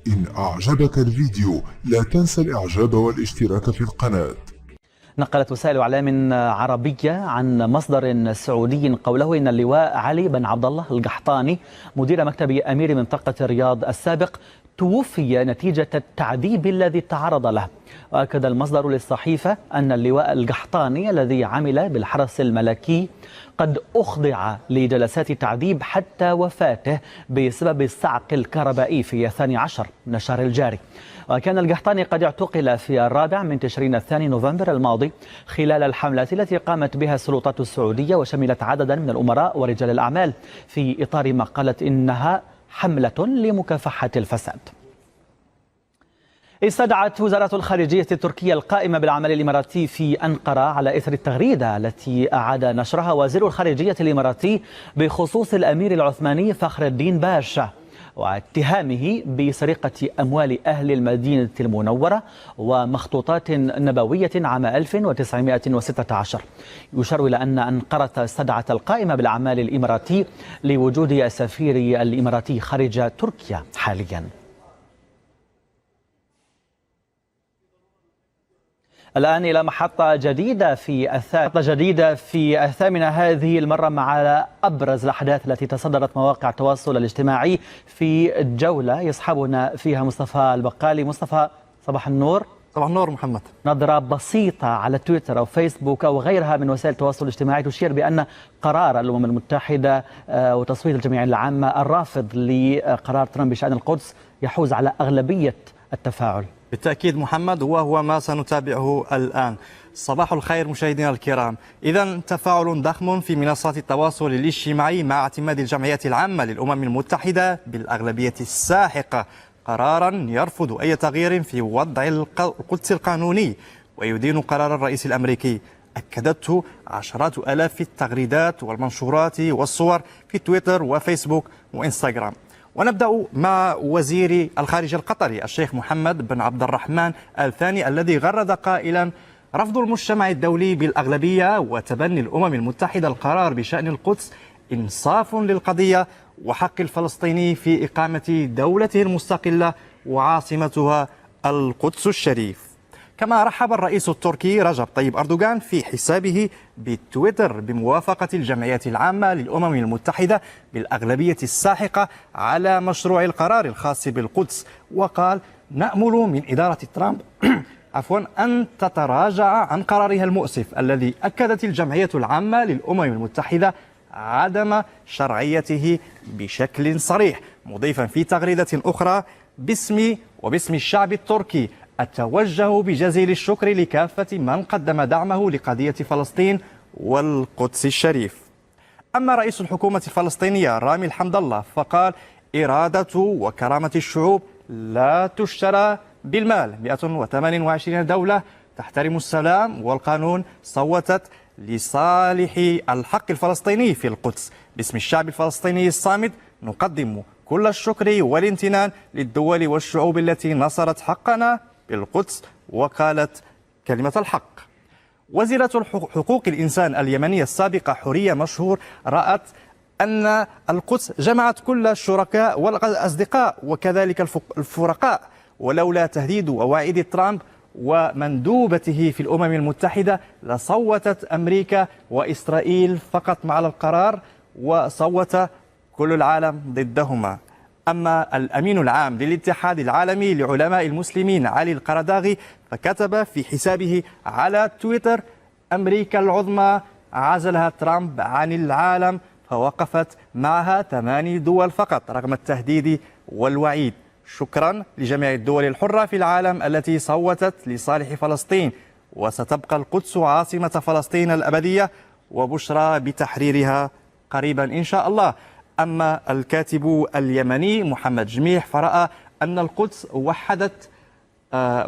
إن أعجبك الفيديو لا تنسى الإعجاب والاشتراك في القناة. نقلت وسائل إعلام عربية عن مصدر سعودي قوله إن اللواء علي بن عبد الله القحطاني مدير مكتب أمير منطقة الرياض السابق توفي نتيجة التعذيب الذي تعرض له. وأكد المصدر للصحيفة أن اللواء القحطاني الذي عمل بالحرس الملكي قد أخضع لجلسات تعذيب حتى وفاته بسبب الصعق الكهربائي في 12 من الشهر الجاري. وكان القحطاني قد اعتقل في 4 من تشرين الثاني نوفمبر الماضي خلال الحملات التي قامت بها السلطات السعودية وشملت عددا من الأمراء ورجال الأعمال في إطار ما قالت إنها حملة لمكافحة الفساد. استدعت وزارة الخارجية التركية القائمة بالعمل الإماراتي في أنقرة على إثر التغريدة التي أعاد نشرها وزير الخارجية الإماراتي بخصوص الأمير العثماني فخر الدين باشا واتهامه بسرقة أموال أهل المدينة المنورة ومخطوطات نبوية عام 1916. يشار إلى أن أنقرة استدعت القائمة بالأعمال الإماراتي لوجود السفير الإماراتي خارج تركيا حاليا. الآن إلى محطة جديدة في الثامنة هذه المرة مع أبرز الأحداث التي تصدرت مواقع التواصل الاجتماعي في جولة يصحبنا فيها مصطفى البقالي. مصطفى، صباح النور. صباح النور محمد. نظرة بسيطة على تويتر أو فيسبوك أو غيرها من وسائل التواصل الاجتماعي تشير بأن قرار الأمم المتحدة وتصويت الجمعية العامة الرافض لقرار ترامب بشأن القدس يحوز على أغلبية التفاعل. بالتأكيد محمد، وهو ما سنتابعه الآن. صباح الخير مشاهدينا الكرام. إذن تفاعل ضخم في منصات التواصل الاجتماعي مع اعتماد الجمعية العامة للأمم المتحدة بالأغلبية الساحقة قرارا يرفض أي تغيير في وضع القدس القانوني ويدين قرار الرئيس الأمريكي أكدته عشرات آلاف التغريدات والمنشورات والصور في تويتر وفيسبوك وإنستغرام. ونبدأ مع وزير الخارجية القطري الشيخ محمد بن عبد الرحمن الثاني الذي غرد قائلا: رفض المجتمع الدولي بالأغلبية وتبني الأمم المتحدة القرار بشأن القدس إنصاف للقضية وحق الفلسطيني في إقامة دولته المستقلة وعاصمتها القدس الشريف. كما رحب الرئيس التركي رجب طيب أردوغان في حسابه بالتويتر بموافقة الجمعية العامة للأمم المتحدة بالأغلبية الساحقة على مشروع القرار الخاص بالقدس، وقال: نأمل من إدارة ترامب أن تتراجع عن قرارها المؤسف الذي أكدت الجمعية العامة للأمم المتحدة عدم شرعيته بشكل صريح، مضيفا في تغريدة أخرى: باسمي وباسم الشعب التركي أتوجه بجزيل الشكر لكافة من قدم دعمه لقضية فلسطين والقدس الشريف. أما رئيس الحكومة الفلسطينية رامي الحمد الله فقال: إرادة وكرامة الشعوب لا تشترى بالمال. 128 دولة تحترم السلام والقانون صوتت لصالح الحق الفلسطيني في القدس. باسم الشعب الفلسطيني الصامد نقدم كل الشكر والامتنان للدول والشعوب التي نصرت حقنا بالقدس وقالت كلمة الحق. وزيرة حقوق الإنسان اليمنية السابقة حورية مشهور رأت أن القدس جمعت كل الشركاء والأصدقاء وكذلك الفرقاء، ولولا تهديد ووعيد ترامب ومندوبته في الأمم المتحدة لصوتت أمريكا وإسرائيل فقط مع القرار وصوت كل العالم ضدهما. أما الأمين العام للاتحاد العالمي لعلماء المسلمين علي القرداغي فكتب في حسابه على تويتر: أمريكا العظمى عزلها ترامب عن العالم فوقفت معها 8 دول فقط رغم التهديد والوعيد. شكرا لجميع الدول الحرة في العالم التي صوتت لصالح فلسطين، وستبقى القدس عاصمة فلسطين الأبدية وبشرى بتحريرها قريبا إن شاء الله. أما الكاتب اليمني محمد جميح فرأى أن القدس وحدت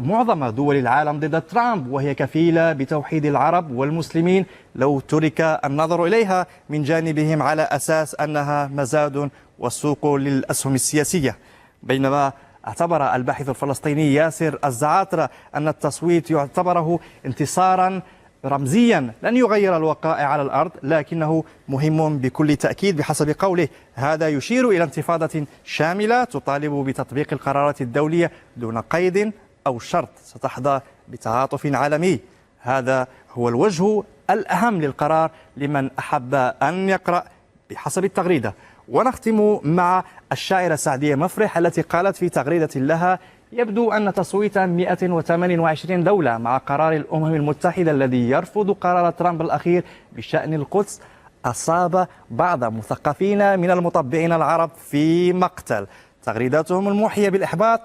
معظم دول العالم ضد ترامب، وهي كفيلة بتوحيد العرب والمسلمين لو ترك النظر إليها من جانبهم على أساس أنها مزاد والسوق للأسهم السياسية. بينما اعتبر الباحث الفلسطيني ياسر الزعاترة أن التصويت يعتبره انتصارا رمزيا لن يغير الوقائع على الأرض، لكنه مهم بكل تأكيد بحسب قوله. هذا يشير إلى انتفاضة شاملة تطالب بتطبيق القرارات الدولية دون قيد أو شرط، ستحظى بتعاطف عالمي. هذا هو الوجه الأهم للقرار لمن أحب أن يقرأ بحسب التغريدة. ونختم مع الشاعرة سعدية مفرح التي قالت في تغريدة لها: يبدو أن تصويت 128 دولة مع قرار الأمم المتحدة الذي يرفض قرار ترامب الأخير بشأن القدس أصاب بعض مثقفين من المطبعين العرب في مقتل. تغريداتهم الموحية بالإحباط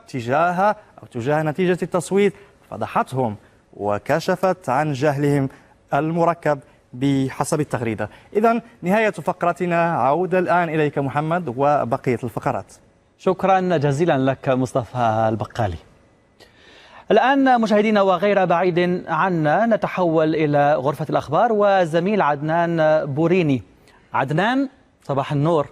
تجاه نتيجة التصويت فضحتهم وكشفت عن جهلهم المركب بحسب التغريدة. إذن نهاية فقرتنا، عودة الآن إليك محمد وبقية الفقرات. شكرا جزيلا لك مصطفى البقالي. الآن مشاهدينا وغير بعيد عنا نتحول إلى غرفة الأخبار وزميل عدنان بوريني. عدنان، صباح النور.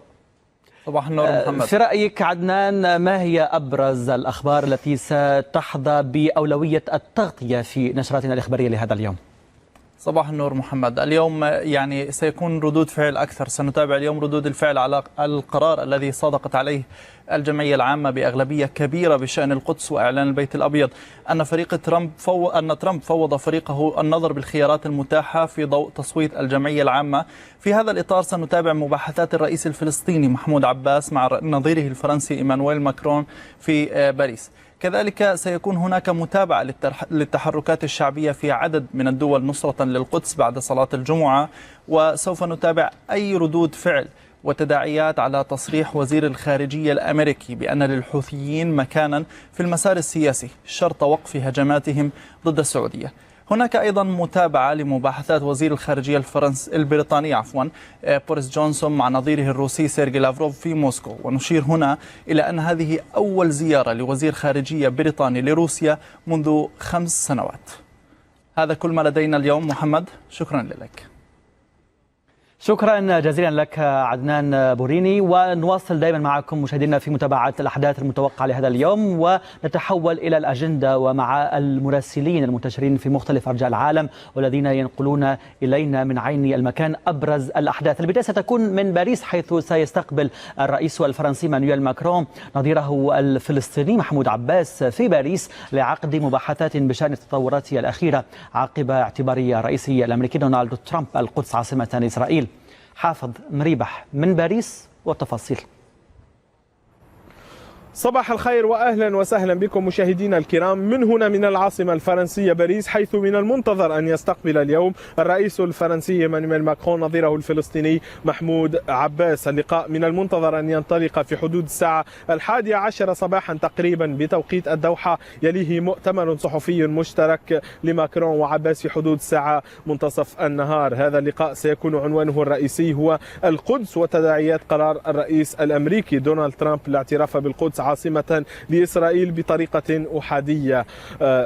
صباح النور محمد. في رأيك عدنان، ما هي أبرز الأخبار التي ستحظى بأولوية التغطية في نشراتنا الإخبارية لهذا اليوم؟ صباح النور محمد. اليوم يعني سيكون ردود فعل أكثر. سنتابع اليوم ردود الفعل على القرار الذي صادقت عليه الجمعية العامة بأغلبية كبيرة بشأن القدس وإعلان البيت الأبيض أن ترامب فوض فريقه النظر بالخيارات المتاحة في ضوء تصويت الجمعية العامة. في هذا الإطار سنتابع مباحثات الرئيس الفلسطيني محمود عباس مع نظيره الفرنسي إيمانويل ماكرون في باريس. كذلك سيكون هناك متابعة للتحركات الشعبية في عدد من الدول نصرة للقدس بعد صلاة الجمعة، وسوف نتابع أي ردود فعل وتداعيات على تصريح وزير الخارجية الأمريكي بأن للحوثيين مكانا في المسار السياسي شرط وقف هجماتهم ضد السعودية. هناك أيضا متابعة لمباحثات وزير الخارجية البريطاني بوريس جونسون مع نظيره الروسي سيرجي لافروف في موسكو. ونشير هنا إلى أن هذه أول زيارة لوزير خارجية بريطاني لروسيا منذ 5 سنوات. هذا كل ما لدينا اليوم محمد، شكرا لك. شكرا جزيلا لك عدنان بوريني، ونواصل دائما معكم مشاهدينا في متابعة الأحداث المتوقعة لهذا اليوم، ونتحول إلى الأجندة ومع المراسلين المنتشرين في مختلف أرجاء العالم والذين ينقلون إلينا من عين المكان أبرز الأحداث. البداية ستكون من باريس، حيث سيستقبل الرئيس الفرنسي مانويل ماكرون نظيره الفلسطيني محمود عباس في باريس لعقد مباحثات بشأن التطورات الأخيرة عقب اعتبار الرئيس الأمريكي دونالد ترامب القدس عاصمة إسرائيل. حافظ مريبح من باريس والتفاصيل. صباح الخير وأهلا وسهلا بكم مشاهدينا الكرام من هنا من العاصمة الفرنسية باريس، حيث من المنتظر أن يستقبل اليوم الرئيس الفرنسي ايمانويل ماكرون نظيره الفلسطيني محمود عباس. اللقاء من المنتظر أن ينطلق في حدود الساعة 11 صباحا تقريبا بتوقيت الدوحة، يليه مؤتمر صحفي مشترك لماكرون وعباس في حدود الساعة منتصف النهار. هذا اللقاء سيكون عنوانه الرئيسي هو القدس وتداعيات قرار الرئيس الأمريكي دونالد ترامب الاعتراف بالقدس عاصمة لإسرائيل بطريقة أحادية.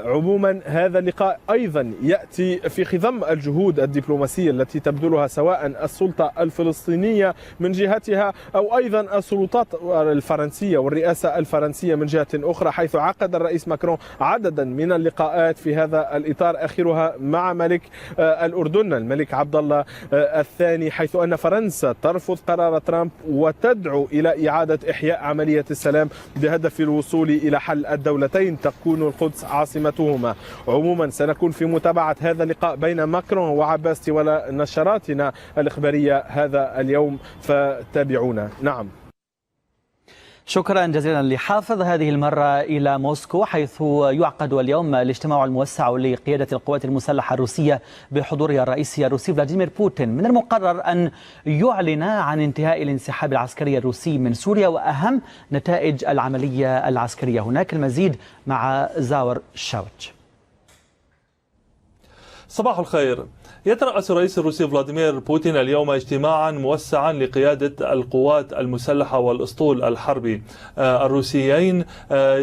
عموما هذا اللقاء أيضا يأتي في خضم الجهود الدبلوماسية التي تبذلها سواء السلطة الفلسطينية من جهتها أو أيضا السلطات الفرنسية والرئاسة الفرنسية من جهة أخرى، حيث عقد الرئيس ماكرون عددا من اللقاءات في هذا الإطار، آخرها مع ملك الأردن الملك عبد الله الثاني، حيث أن فرنسا ترفض قرار ترامب وتدعو إلى إعادة إحياء عملية السلام بهدف الوصول إلى حل الدولتين تكون القدس عاصمتهما. عموما سنكون في متابعة هذا اللقاء بين ماكرون وعباس طوال نشراتنا الإخبارية هذا اليوم، فتابعونا. نعم. شكرا جزيلا لحافظ. هذه المرة إلى موسكو، حيث يعقد اليوم الاجتماع الموسع لقيادة القوات المسلحة الروسية بحضور الرئيس الروسي فلاديمير بوتين. من المقرر أن يعلن عن انتهاء الانسحاب العسكري الروسي من سوريا وأهم نتائج العملية العسكرية هناك. المزيد مع زاور شاوتش. صباح الخير. يترأس الرئيس الروسي فلاديمير بوتين اليوم اجتماعا موسعا لقيادة القوات المسلحة والأسطول الحربي الروسيين.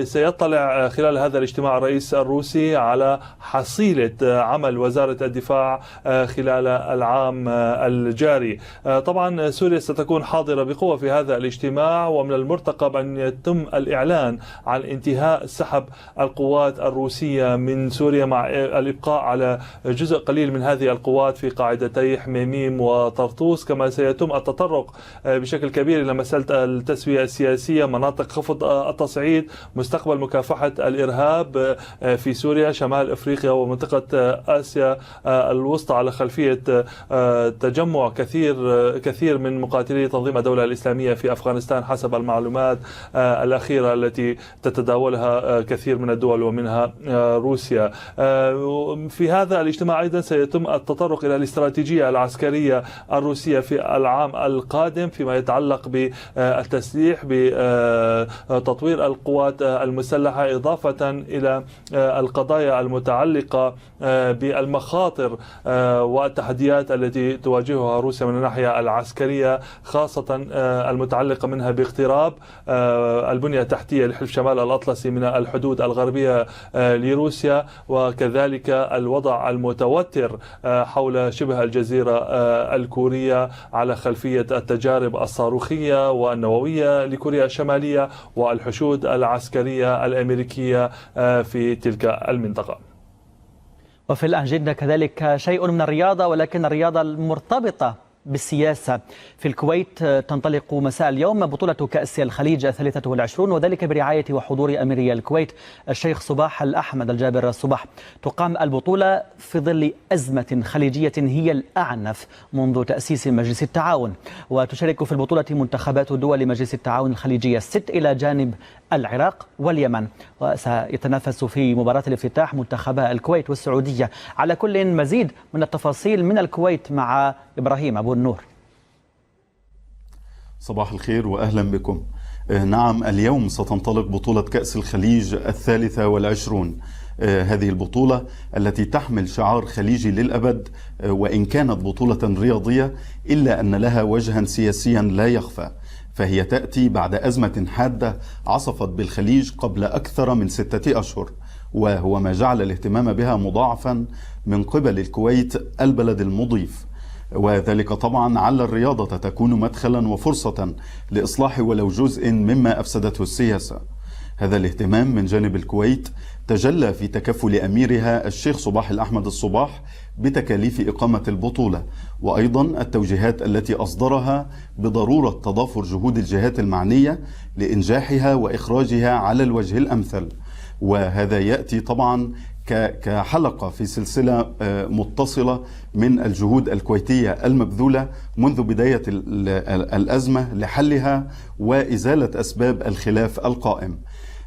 سيطلع خلال هذا الاجتماع الرئيس الروسي على حصيلة عمل وزارة الدفاع خلال العام الجاري. طبعا سوريا ستكون حاضرة بقوة في هذا الاجتماع، ومن المرتقب أن يتم الإعلان عن انتهاء سحب القوات الروسية من سوريا مع الإبقاء على جزء قليل من هذه القوات في قاعدتي حميميم وطرطوس، كما سيتم التطرق بشكل كبير إلى مسألة التسوية السياسية، مناطق خفض التصعيد، مستقبل مكافحة الإرهاب في سوريا، شمال أفريقيا ومنطقة آسيا الوسطى، على خلفية تجمع كثير من مقاتلي تنظيم الدولة الإسلامية في أفغانستان حسب المعلومات الأخيرة التي تتداولها كثير من الدول ومنها روسيا. في هذا الاجتماع أيضا سيتم التطرق إلى الاستراتيجية العسكرية الروسية في العام القادم فيما يتعلق بالتسليح، بتطوير القوات المسلحة، إضافة إلى القضايا المتعلقة بالمخاطر والتحديات التي تواجهها روسيا من الناحية العسكرية، خاصة المتعلقة منها باقتراب البنية التحتية لحلف شمال الأطلسي من الحدود الغربية لروسيا، وكذلك الوضع المتوتر حول شبه الجزيرة الكورية على خلفية التجارب الصاروخية والنووية لكوريا الشمالية والحشود العسكرية الأمريكية في تلك المنطقة. وفي الأجندة كذلك شيء من الرياضة، ولكن الرياضة المرتبطة بالسياسة. في الكويت تنطلق مساء اليوم بطولة كأس الخليج 23 وذلك برعاية وحضور أميري الكويت الشيخ صباح الأحمد الجابر الصباح. تقام البطولة في ظل أزمة خليجية هي الأعنف منذ تأسيس مجلس التعاون، وتشارك في البطولة منتخبات دول مجلس التعاون الخليجية 6 إلى جانب العراق واليمن، وسيتنافس في مباراة الافتتاح منتخبا الكويت والسعودية. على كل مزيد من التفاصيل من الكويت مع إبراهيم أبو النور. صباح الخير وأهلا بكم. نعم، اليوم ستنطلق بطولة كأس الخليج 23. هذه البطولة التي تحمل شعار خليجي للأبد، وإن كانت بطولة رياضية إلا أن لها وجها سياسيا لا يخفى، فهي تأتي بعد أزمة حادة عصفت بالخليج قبل أكثر من 6 أشهر، وهو ما جعل الاهتمام بها مضاعفا من قبل الكويت البلد المضيف، وذلك طبعا على الرياضة تكون مدخلا وفرصة لإصلاح ولو جزء مما أفسدته السياسة. هذا الاهتمام من جانب الكويت تجلى في تكفل أميرها الشيخ صباح الأحمد الصباح بتكاليف إقامة البطولة، وأيضا التوجيهات التي أصدرها بضرورة تضافر جهود الجهات المعنية لإنجاحها وإخراجها على الوجه الأمثل. وهذا يأتي طبعا كحلقة في سلسلة متصلة من الجهود الكويتية المبذولة منذ بداية الأزمة لحلها وإزالة أسباب الخلاف القائم.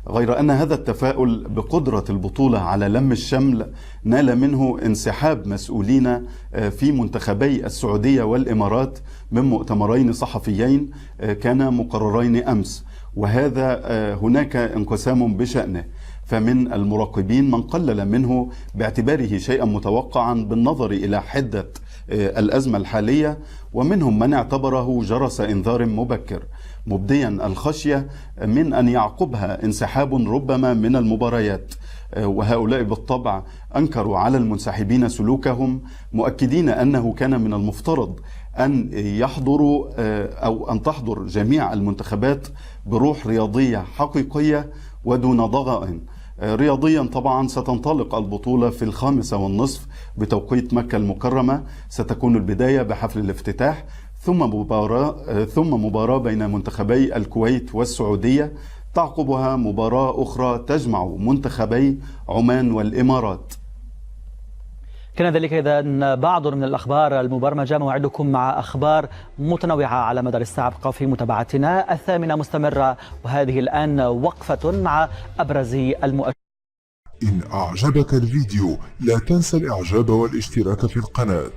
غير أن هذا التفاؤل بقدرة البطولة على لم الشمل نال منه انسحاب مسؤولين في منتخبي السعودية والإمارات من مؤتمرين صحفيين كان مقررين أمس، وهذا هناك انقسام بشأنه، فمن المراقبين من قلل منه باعتباره شيئا متوقعا بالنظر إلى حدة الأزمة الحالية، ومنهم من اعتبره جرس إنذار مبكر، مبديا الخشية من أن يعقبها انسحاب ربما من المباريات. وهؤلاء بالطبع أنكروا على المنسحبين سلوكهم، مؤكدين أنه كان من المفترض أن يحضروا أو أن تحضر جميع المنتخبات بروح رياضية حقيقية ودون ضغائن. رياضيا طبعا ستنطلق البطولة في 5:30 بتوقيت مكة المكرمة، ستكون البداية بحفل الافتتاح ثم مباراة بين منتخبي الكويت والسعودية، تعقبها مباراة أخرى تجمع منتخبي عمان والإمارات. كان ذلك إذا بعض من الأخبار المبرمجة. موعدكم مع أخبار متنوعة على مدار الساعة، ابقوا في متابعتنا. 8 مستمرة، وهذه الآن وقفة مع أبرز المؤشرات. إن أعجبك الفيديو لا تنسى الإعجاب والاشتراك في القناة.